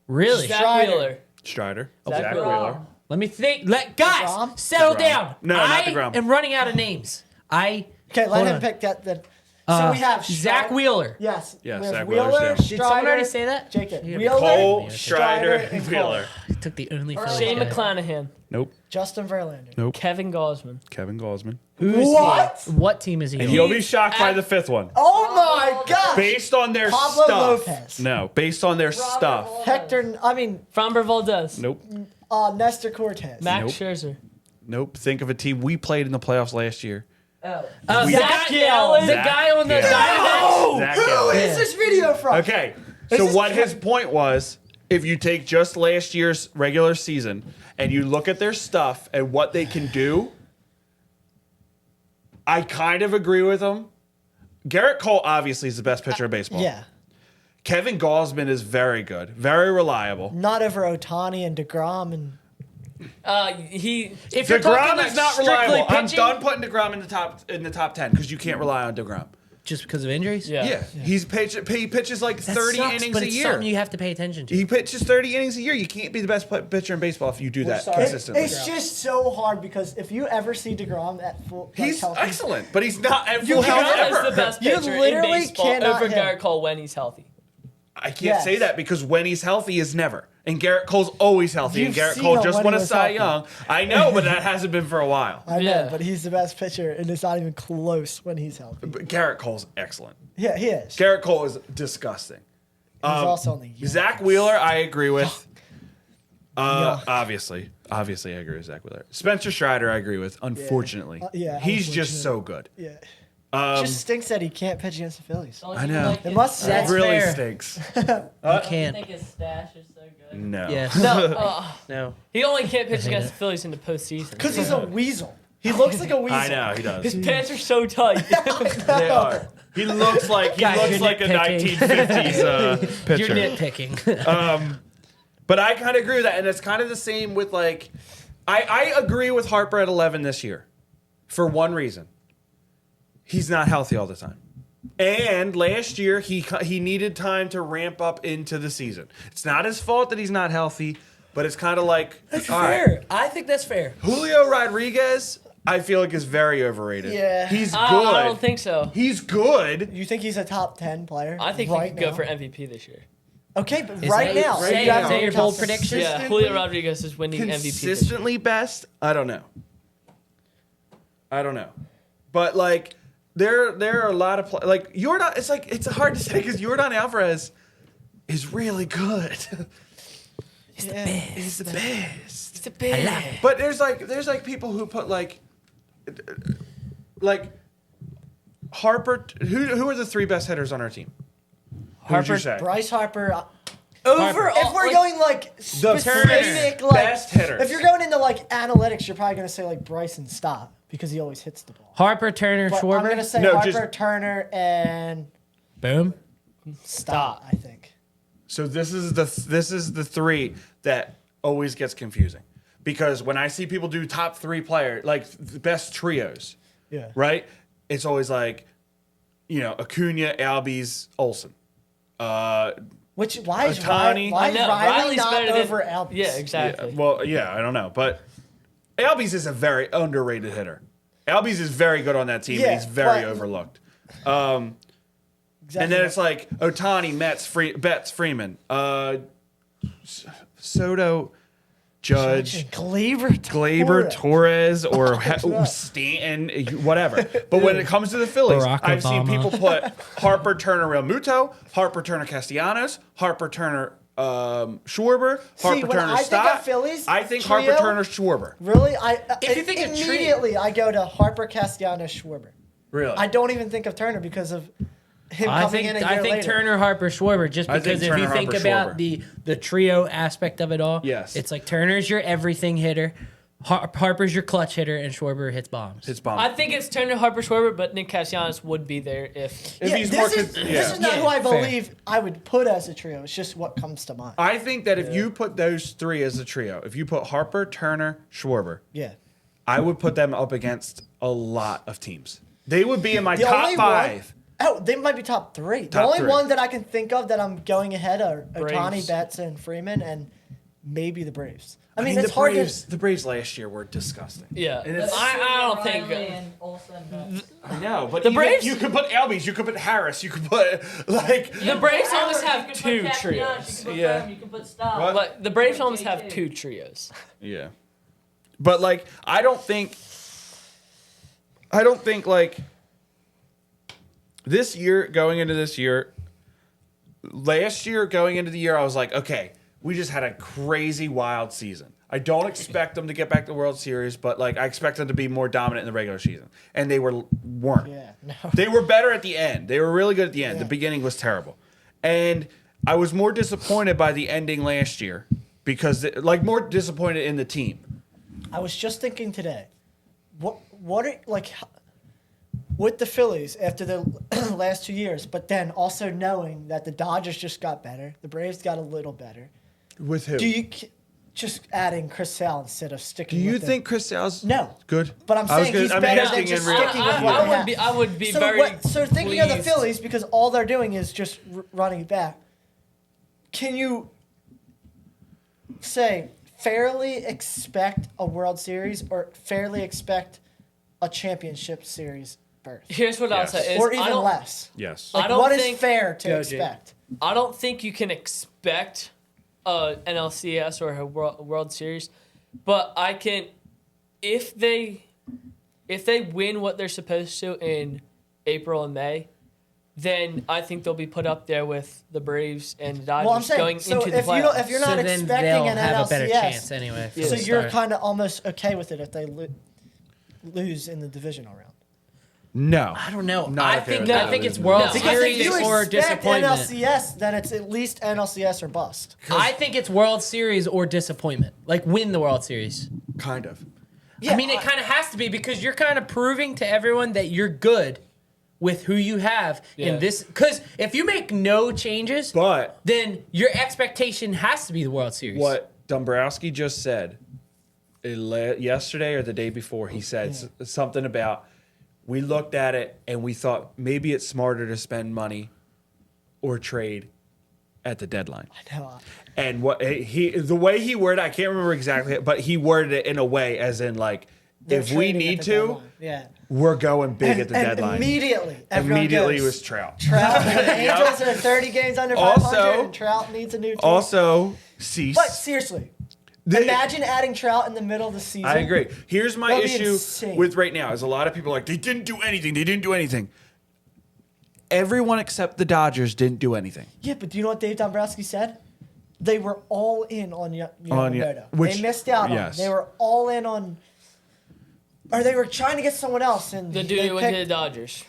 Really? Zach Strider. Wheeler. Strider. Zach Wheeler. Wrong. Let me think. Guys, DeGrom? settle DeGrom. down. No, not I DeGrom. am running out of names. Okay, Hold let him on. pick that then. So we have Zach Strider- Wheeler. Yes. Yeah, we have Zach Wheeler's Wheeler, down. Did someone already Strider, say that? Jake, Yeah. Wheeler, Cole, Strider, Strider, and Cole. Wheeler. took the only Phillies Shane guy. McClanahan, Nope. Justin Verlander. Nope. Kevin Gosman. Kevin Gosman. Who's What? What team is he And on? you'll be shocked by the fifth one. Oh my gosh. Based on their Pablo stuff. Lopez. No, based on their stuff. Hector, Framber Valdez. Nope. Nestor Cortez. Max Nope. Scherzer. Nope. Think of a team we played in the playoffs last year. Oh. We- Zach Gallen. Gallen. The guy on the Yeah. Diamondbacks. Zach Who Gallen. is this video from? Okay. Is So this what Kev- his point was, if you take just last year's regular season and you look at their stuff and what they can do, I kind of agree with him. Garrett Cole obviously is the best pitcher of baseball. Yeah. Kevin Gosman is very good, very reliable. Not over Otani and DeGrom and If you're talking DeGrom like is not strictly reliable. I'm pitching, done putting DeGrom in the top 10 because you can't rely on DeGrom. just because of injuries. Yeah. He pitches like That 30 sucks, innings but a it's year. something you have to pay attention to. He pitches 30 innings a year. You can't be the best pitcher in baseball if you do that consistently. it's just so hard because if you ever see DeGrom at full He's healthy, excellent, but he's not at full can't- health DeGrom ever. is the best You pitcher in literally baseball cannot over hit. Garrett Cole when he's healthy. I can't Yes. say that because when he's healthy is never. And Garrett Cole's always healthy. You've and Garrett seen Cole him just when won he a was Cy healthy. Young. I know, but that hasn't been for a while. I know, Yeah. but he's the best pitcher, and it's not even close when he's healthy. But Garrett Cole's excellent. Yeah, he is. Garrett Cole is disgusting. He's also on the young Zach Wheeler, I agree with. Yuck. Obviously, I agree with Zach Wheeler. Spencer Strider, I agree with. Unfortunately, yeah, he's just unfortunate. so good. Yeah. Um, Just stinks that he can't pitch against the Phillies. Don't I you know. Like It his must stash? That's it really fair. stinks. You I can't. think his stash is so good. No. Yeah. No, No. he only can't pitch hate against it. the Phillies in the postseason. Because he's a weasel. He looks like a weasel. I know he does. His pants are so tight. They are. He looks like Guys, you're a nitpicking. 1950s pitcher. You're nitpicking. But I kind of agree with that, and it's kind of the same with like, I agree with Harper at 11 this year, for one reason. He's not healthy all the time, and last year he needed time to ramp up into the season. It's not his fault that he's not healthy, but it's kind of like That's all right. fair. I think that's fair. Julio Rodriguez, I feel like is very overrated. Yeah. he's good. I don't think so. He's good. You think he's a top 10 player? I think right he could go now? for MVP this year. Okay, but Is right that- now. Say- you have is that him your top bold 10. prediction? Yeah, Julio Rodriguez is winning MVP this year. Consistently best? I don't know. But like there are a lot of like Jordan. It's hard to say because Jordan Alvarez is really good. Yeah. He's the best. It's a big. But there's like people who put like Harper. Who are the three best hitters on our team? Who would you Harper, say? Bryce Harper. Overall, If we're going like specific, like best hitters. if you're going into like analytics, you're probably gonna say like Bryson Stott because he always hits the ball. Harper, Turner, But I'm Schwarber. gonna say No, Harper, just- Turner, and Boom. Stott. I think. So this is the three that always gets confusing because when I see people do top three player like the best trios, Yeah. right? It's always like, Acuna, Albies, Olsen. Why is Ohtani. Why is I know, Riley Riley's not better than- over Albies? Yeah, exactly. I don't know, but Albies is a very underrated hitter. Albies is very good on that team, Yeah, and he's very but- overlooked. Exactly. And then it's like Ohtani, Betts, Freeman, Soto, Judge, Glaber, Torres, or Stanton, whatever. But when it comes to the Phillies, Barack I've seen Obama. people put Harper, Turner, Real Muto, Harper, Turner, Castellanos, Harper, Turner, Schwarber, Harper, when Turner, I think Stott. of Phillies I think trio- Harper, Turner, Schwarber. Really, If you think of tree- immediately I go to Harper, Castellanos, Schwarber. Really? I don't even think of Turner because of him I coming think in a year I think later. Turner, Harper, Schwarber. Just I think because if Turner, you think Harper, about Schwarber. the trio aspect of it all, Yes. it's like Turner's your everything hitter, Harper's your clutch hitter, and Schwarber hits bombs. It's bomb. I think it's Turner, Harper, Schwarber, but Nick Castellanos would be there if. If he's this, more is, con- this is not Yeah, who I fair. believe I would put as a trio. It's just what comes to mind. I think that if you put those three as a trio, if you put Harper, Turner, Schwarber, Yeah. I would put them up against a lot of teams. They would be in my The top only five. They might be top three. The Top only three. one that I can think of that I'm going ahead are Braves. Ohtani, Betts, and Freeman, and maybe the Braves. I mean, it's hard the Braves last year were disgusting. Yeah, And it's- I don't think. And Olsen, I know, but The even- Braves- you could put Albies, you could put Harris, you could put like The Braves almost You have can put two Castellanos, trios. You can put Yeah. Brim, you can put Stott. What? Like the Braves almost have JT. two trios. yeah. But like I don't think like this year going into this year last year going into the year I was like, okay, we just had a crazy wild season. I don't expect them to get back to the World Series, but like I expect them to be more dominant in the regular season. And they weren't. Yeah, no. They were better at the end. They were really good at the end. Yeah. The beginning was terrible. And I was more disappointed by the ending last year because like more disappointed in the team. I was just thinking today, what are like with the Phillies after the last 2 years, but then also knowing that the Dodgers just got better, the Braves got a little better. With who? Do you just adding Chris Sale instead of sticking? Do you with think Chris Sale's No. good? But I'm saying he's better than asking just in real- sticking with I what they would have. be. I would be So, very. so thinking of the pleased. Phillies, because all they're doing is just running it back. Can you say fairly expect a World Series or fairly expect a championship series berth, Here's what I'll Yes. say: is or I even don't- less? Yes. I Like, don't what is think- fair to Go, Jake. expect? I don't think you can expect a NLCS or a World Series, but I can if they win what they're supposed to in April and May, then I think they'll be put up there with the Braves and the Dodgers Well, I'm saying going so into the if playoffs. you're not so then expecting they'll an have a better NLCS, chance anyway. for so the you're start. kind of almost okay with it if they lose in the divisional round. No. I don't know. Not I if they think were I not think it's losing. World No. Because if Series you or expect disappointment. NLCS, then it's at least NLCS or bust. I think it's World Series or disappointment. Like win the World Series. Kind of. Yeah, I mean, it kind of has to be because you're kind of proving to everyone that you're good with who you have Yeah. in this. Because if you make no changes, But then your expectation has to be the World Series. what Dombrowski just said yesterday or the day before, he said something about we looked at it and we thought maybe it's smarter to spend money or trade at the deadline. I know. And what the way he worded, I can't remember exactly, but he worded it in a way as in like, They're if we trading at need the to, deadline. Yeah. we're going big at the And deadline. Immediately, everyone Immediately goes, was Trout. Trout. The Angels are 30 games under 500, Also- and Trout needs a new team. Also, Cease. But seriously, imagine adding Trout in the middle of the season. I agree. Here's my That'd be issue insane. with right now is a lot of people are like, they didn't do anything. They didn't do anything. Everyone except the Dodgers didn't do anything. Yeah, but do you know what Dave Dombrowski said? They were all in on On Yamamoto. which- They missed out yes. on. They were all in on, or they were trying to get someone else, and the they dude who went to the picked Dodgers,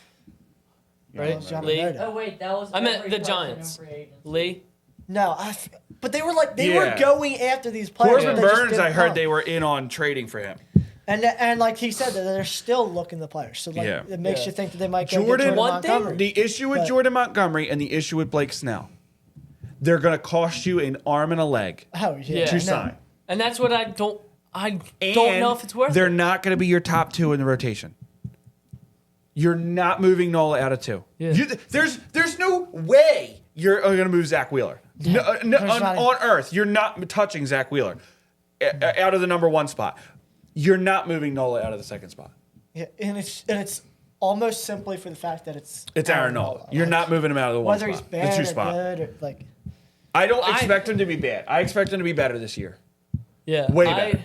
It right? was Lee, Yamamoto. Oh wait, that was. I meant every the president Giants. in free agency. Lee. No, but they were like they Yeah. were going after these players. Corbin but they just Burns, didn't I heard come. they were in on trading for him. And like he said that they're still looking the players. So like Yeah. it makes Yeah. you think that they might go get Jordan- Jordan One thing- Montgomery. The issue with But- Jordan Montgomery and the issue with Blake Snell, they're going to cost you an arm and a leg Oh yeah, Yeah. to No. sign. And that's what I don't And know if it's worth they're it. not going to be your top two in the rotation. You're not moving Nola out of two. Yeah. There's no way you're going to move Zach Wheeler. No, There's not on earth, you're not touching Zach Wheeler out of the number one spot. You're not moving Nola out of the second spot. Yeah, and it's almost simply for the fact that it's Aaron Nola. You're Like, not moving him out of the one whether he's spot, the bad two or spot. good or like. I don't expect him to be bad. I expect him to be better this year. Yeah, Way better.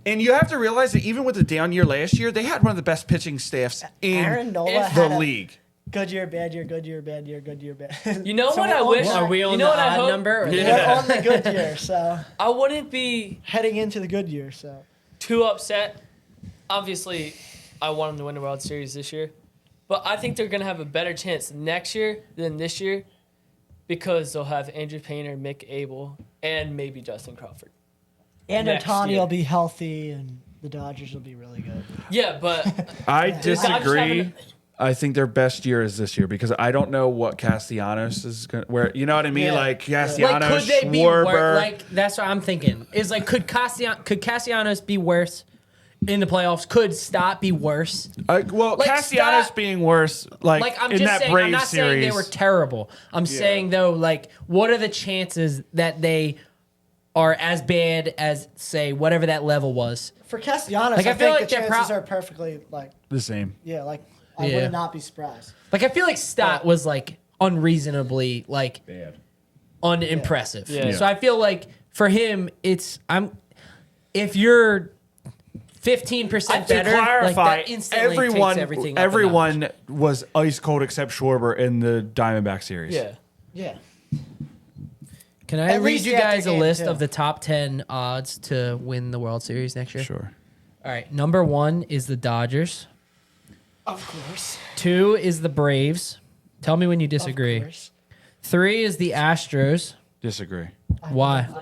And you have to realize that even with the down year last year, they had one of the best pitching staffs in Aaron Nola the had a league. good year, bad year, good year, bad year, good year, bad. You know So what we're I on wish? track. Are we on You know the what I odd hope? number? Or We're on the good year, so I wouldn't be heading into the good year, so too upset. Obviously, I want them to win the World Series this year, but I think they're gonna have a better chance next year than this year because they'll have Andrew Painter, Mick Abel, and maybe Justin Crawford. and Next Otani year. will be healthy, and the Dodgers will be really good. Yeah, but I Dodgers disagree. haven't- I think their best year is this year because I don't know what Castellanos is going to, where, you know what I mean? Yeah. Like like, Castellanos, could they be Schwarber. worse? Like, that's what I'm thinking. Is like, could Castellanos be worse in the playoffs? Could Stott be worse? Well, like, Castellanos Stott- being worse, like, Like, I'm in just that saying, Braves I'm not saying they were series. terrible. I'm saying though, like, what are the chances that they are as bad as, say, whatever that level was. For Castellanos, Like, I I feel think like the they're chances are perfectly like The same. I Yeah. would not be surprised. Like, I feel like Stott was like unreasonably like Bad. unimpressive. Yeah. So I feel like for him, if you're 15% To better, clarify, like that instantly takes everything. up a notch. was ice cold except Schwarber in the Diamondback series. Yeah. Yeah. Can I At read least you after guys a game list two. of the top 10 odds to win the World Series next year? Sure. All right. Number 1 is the Dodgers. Of course. 2 is the Braves. Tell me when you Of disagree. course. 3 is the Astros. Disagree. Why? I don't.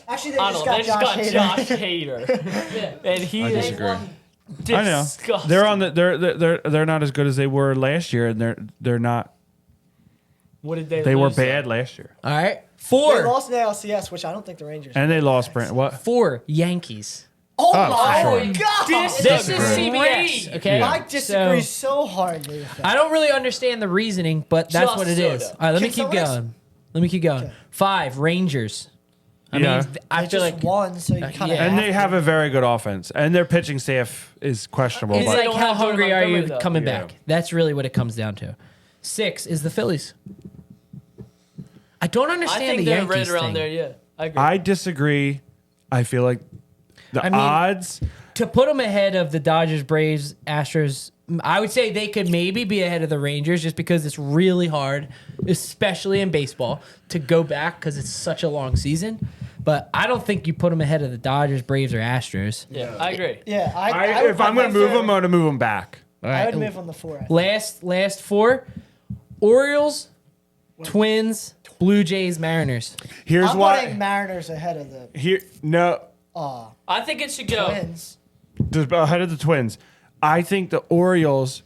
Actually, they I just don't know. got They just Josh got Hader. Josh Hader. Yeah. And he I is disagree. One- I know. disgusting. They're on the they're not as good as they were last year, and they're not. What did they They were lose, bad last year, All right. They 4. lost in the ALCS, which I don't think the Rangers. and they did. lost Brent. What? 4 Yankees. Oh, Oh, my for sure. God! This This is Disagree. CBS. Okay. Yeah. I disagree So, so hardly with that. I don't really understand the reasoning, but that's Just what it is. soda. All right. Let me Can keep someone else- going. Let me keep going. Okay. 5 Rangers. I Yeah. mean, I They feel just like won, so you kind of. yeah. And they have a very good offense, and their pitching staff is questionable. it's They But like don't how have Jordan hungry are you Montgomery, though. coming Yeah. back? That's really what it comes down to. 6 is the Phillies. I don't I understand think the they're Yankees right around thing. there. Yeah, I agree. I disagree. I feel like the I mean- odds. To put them ahead of the Dodgers, Braves, Astros, I would say they could maybe be ahead of the Rangers just because it's really hard, especially in baseball, to go back because it's such a long season. But I don't think you put them ahead of the Dodgers, Braves, or Astros. yeah, I agree. Yeah, I would If I'm put going to move them, I'm going to move them back. All I right. would move on the 4. Last 4: Orioles, Twins, Blue Jays, Mariners. Here's I'm why. putting Mariners ahead of the Here, no, I think it should go. Twins. ahead of the Twins. I think the Orioles.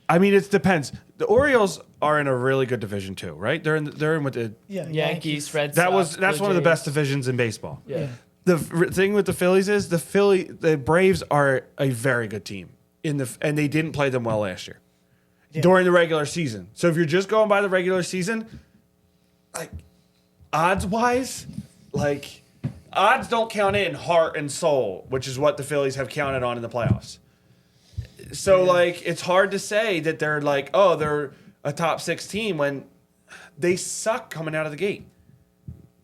I mean, it depends. The Orioles are in a really good division too, right? They're in with the. Yeah, Yankees, Red That's Sox. one Blue of the Jays. best divisions in baseball. Yeah. The thing with the Phillies is the Braves are a very good team and they didn't play them well last year during the regular season. So if you're just going by the regular season, like odds wise, like odds don't count in heart and soul, which is what the Phillies have counted on in the playoffs. So like it's hard to say that they're like, oh, they're a top 6 team when they suck coming out of the gate.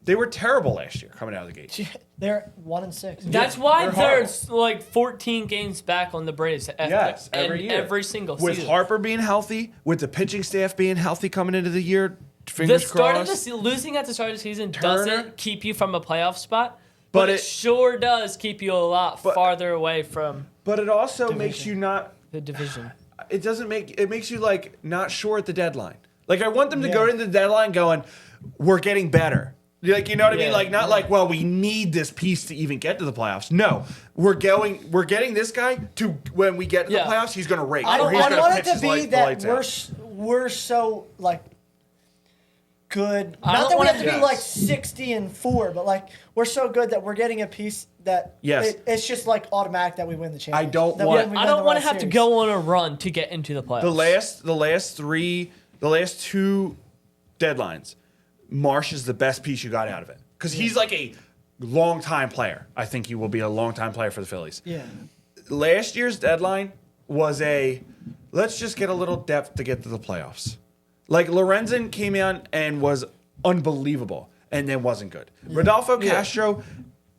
They were terrible last year coming out of the gate. They're 1-6. That's why they're they're like 14 games back on the Braves. Yes, every year. Every single With season. Harper being healthy, with the pitching staff being healthy coming into the year, The fingers start of crossed. losing at the start of the season Turner. doesn't keep you from a playoff spot, But but it it- sure does keep you a lot farther away from But it also makes you not. the division. It doesn't make. It makes you like not sure at the deadline. Like I want them to Yeah. go into the deadline going, we're getting better. Like you know what I mean? Yeah. Like not like, well, we need this piece to even get to the playoffs. No, we're getting this guy to when we get to Yeah. the playoffs, he's gonna rake. I or don't he's gonna want pitch it to his be the that lights out. we're so like good. I Not don't that we wanna- have to be Yes. like 60-4, but like we're so good that we're getting a piece that Yes. it's just like automatic that we win the championship. don't that want- we I win don't the want to World have to Series. go on a run to get into the playoffs. The last 2 deadlines, Marsh is the best piece you got out of it because he's like a long time player. I think he will be a long time player for the Phillies. Yeah. Last year's deadline was let's just get a little depth to get to the playoffs. Like Lorenzen came in and was unbelievable and then wasn't good. Rodolfo Castro,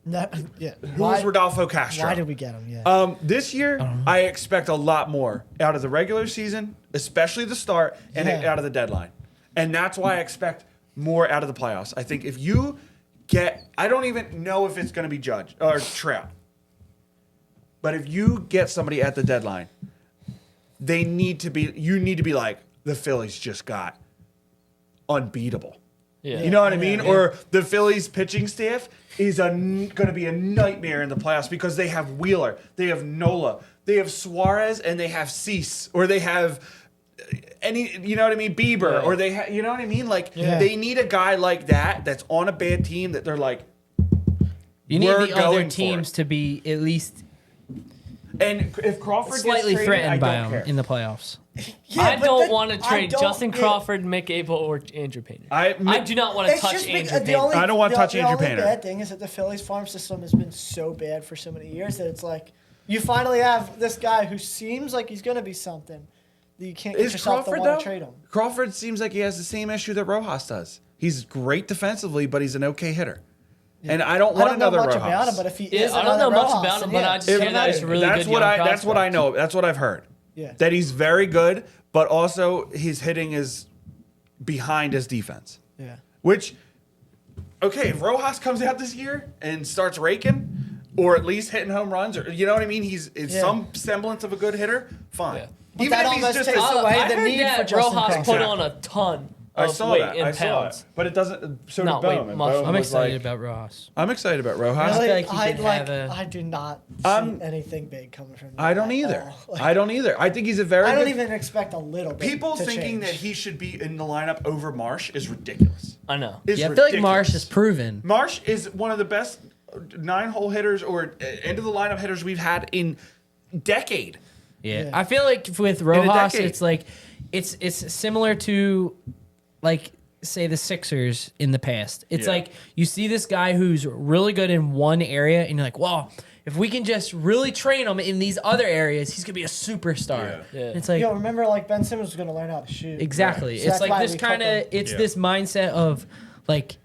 No, yeah. who was Rodolfo Castro? Why did we get him? Yeah. This year, I expect a lot more out of the regular season, especially the start, and Yeah. out of the deadline. And that's why I expect more out of the playoffs. I think if you I don't even know if it's going to be Judge or Trout, but if you get somebody at the deadline, you need to be like, the Phillies just got unbeatable. Yeah. You know what I mean? Yeah. Or the Phillies pitching staff is going to be a nightmare in the playoffs because they have Wheeler, they have Nola, they have Suarez, and they have Cease, or they have you know what I mean, Bieber, Yeah. or they have, you know what I mean? Like Yeah. they need a guy like that that's on a bad team that they're like, You need We're the other going for teams it. to be at least And if Crawford Slightly gets traded, I threatened by don't him care. in the playoffs. Yeah, I but don't then- want to I trade don't- Justin yeah. Crawford, Mick Abel, or Andrew Painter. I do not want to It's touch just Andrew the Painter. only, I don't want to touch Andrew The Painter. only bad thing is that the Phillies farm system has been so bad for so many years that it's like you finally have this guy who seems like he's going to be something that you can't get Is yourself to Crawford want though? to trade him. Crawford seems like he has the same issue that Rojas does. He's great defensively, but he's an okay hitter. And I don't I want don't know another much Rojas. about him, but if he Yeah, is I don't another know much Rojas, about him, then but yeah, I just get hear him that out he's of here. really that's good what young that's what I prospect. know. That's what I've heard. Yeah. That he's very good, but also his hitting is behind his defense. Yeah. Which, okay, if Rojas comes out this year and starts raking, or at least hitting home runs, or you know what I mean, he's Yeah. some semblance of a good hitter. Fine. Yeah. But that almost takes away I the heard need that for Justin Rojas Crawford. put on a ton I of saw weight that. in I saw pounds. it. But it doesn't. So Not did weight, Bohm. And muscle. Bohm I'm was excited like- about Rojas. I'm excited about Rojas. feel Really, like he I could like. have a- I do not Um, see anything big coming from him. I don't at either. all. Like, I don't either. I think he's a very. I don't good- even expect a little bit. People to thinking change. that he should be in the lineup over Marsh is ridiculous. I know. Is Yeah, I feel like ridiculous. Marsh is proven. Marsh is one of the best 9-hole hitters or end of the lineup hitters we've had in decade. Yeah. Yeah. I feel like with Rojas, decade. it's like it's similar to like say the Sixers in the past. It's Yeah. like you see this guy who's really good in one area, and you're like, well, if we can just really train him in these other areas, he's gonna be a superstar. Yeah. And it's like Yo, remember, like Ben Simmons was going to learn how to shoot. exactly. So It's that's like why this we took kind him. of it's Yeah. this mindset of like.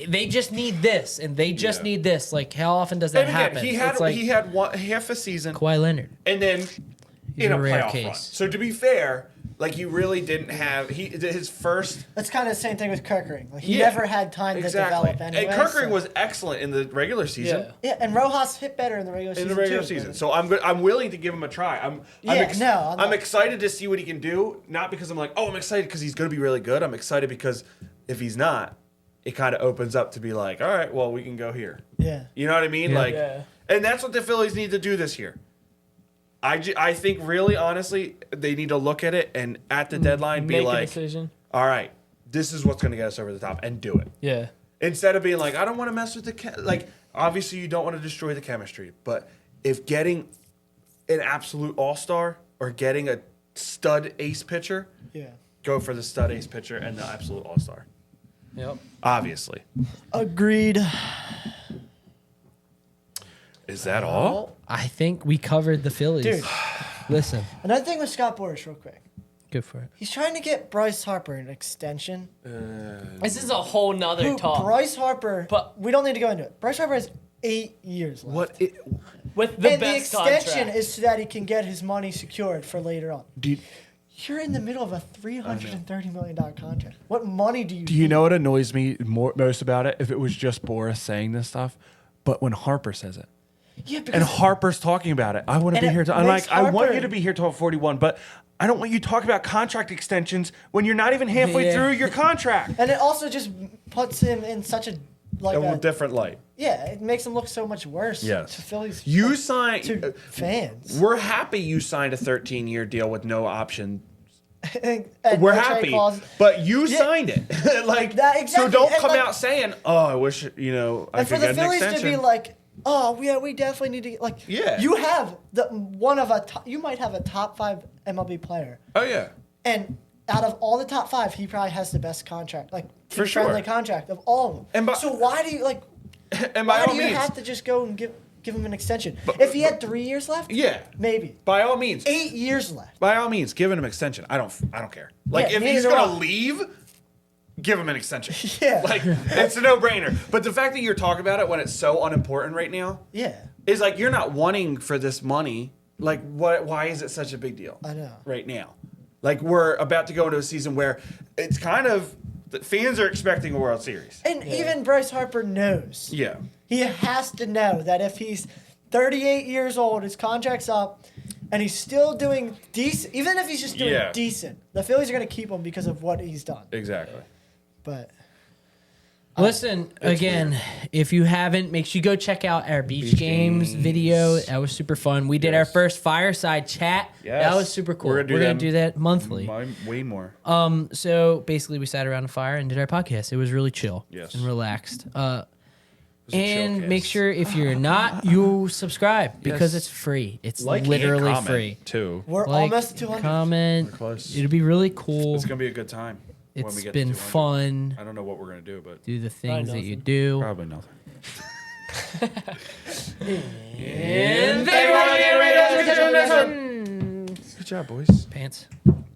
They just need this, and they just Yeah. need this. Like, how often does that And again, happen? he had It's like he had half a season, Kawhi Leonard. and then He's in a a rare playoff case. run. So to be fair, like you really didn't have his first. That's kind of the same thing with Kirkering. Like he Yeah, never had time to develop anyway. And Kirkering so- was excellent in the regular season. Yeah. Yeah, and Rojas hit better in the regular season. In the regular too, season, but- so I'm willing to give him a try. I'm I'm excited to see what he can do. Not because I'm like, oh, I'm excited because he's going to be really good. I'm excited because if he's not, it kind of opens up to be like, all right, well, we can go here. Yeah. You know what I mean? Yeah. Like, Yeah. and that's what the Phillies need to do this year. I think really honestly they need to look at it and at the deadline be Make a like, decision. all right, this is what's going to get us over the top and do it. Yeah. Instead of being like, I don't want to mess with like obviously you don't want to destroy the chemistry, but if getting an absolute all-star or getting a stud ace pitcher, Yeah. go for the stud ace pitcher and the absolute all-star. Yep. Obviously. Agreed. Is that all? I think we covered the Phillies. Dude. Listen, Another thing with Scott Boras, real quick. good for it. He's trying to get Bryce Harper an extension. This is a whole nother Who, talk. Bryce Harper, But- we don't need to go into it. Bryce Harper has 8 years left. What With the And the best extension contract. is so that he can get his money secured for later on. do You're in the middle of a $330 million contract. What money do you Do you know what annoys me most about it? If it was just Boris saying this stuff, but when Harper says it, Yeah, and because Harper's talking about it, I want to And be it here. I'm makes like, I want Harper- you to be here till 41, but I don't want you to talk about contract extensions when you're not even halfway Yeah. through your contract. and it also just puts him in such a like a a, different light. yeah, it makes him look so much worse Yes. to Phillies You signed. to fans. We're happy you signed a 13-year deal with no option. And We're no trade happy, clause. but you Yeah. signed it. like That- so, exactly, don't and come like- out saying, "Oh, I wish I And for could the get an Phillies to extension." be like, oh yeah, we definitely need to get, like Yeah. you have you might have a top 5 MLB player, oh yeah, and out of all the top 5, he probably has the best contract, like For sure. friendly contract of all of them. And by- so why do you like? and by Why all do you means, have to just go and give him an extension? If he had 3 years left, yeah, maybe by all means, 8 years left. by all means, give him an extension. I don't care. Like Yeah, if he's neither do gonna I. leave, give him an extension. Yeah. like it's a no-brainer. But the fact that you're talking about it when it's so unimportant right now Yeah, is like you're not wanting for this money. Like what? Why is it such a big deal? I know. Right now, like we're about to go into a season where it's kind of the fans are expecting a World Series. And even Bryce Harper knows. Yeah. He has to know that if he's 38 years old, his contract's up, and he's still doing decent, even if he's just doing Yeah. decent, the Phillies are going to keep him because of what he's done. Exactly. But Listen, again, if you haven't, make sure you go check out our Beach Games video. That was super fun. We did our first fireside chat. Yes. That was super cool. We're We're gonna going do to do that monthly. Way more. So basically, we sat around a fire and did our podcast. It was really chill Yes. and relaxed. was a And chill make cast. sure if you're not, you subscribe because Yes. it's free. It's Like and literally comment, free. too. We're Like, almost at 200. comment. We're close. It'll be really cool. It's gonna be a good time. when we It's get to been 200. fun. I don't know what we're gonna do, but Do the things that you nothing. do. Probably nothing. And thank you for watching. good job, boys. Pants.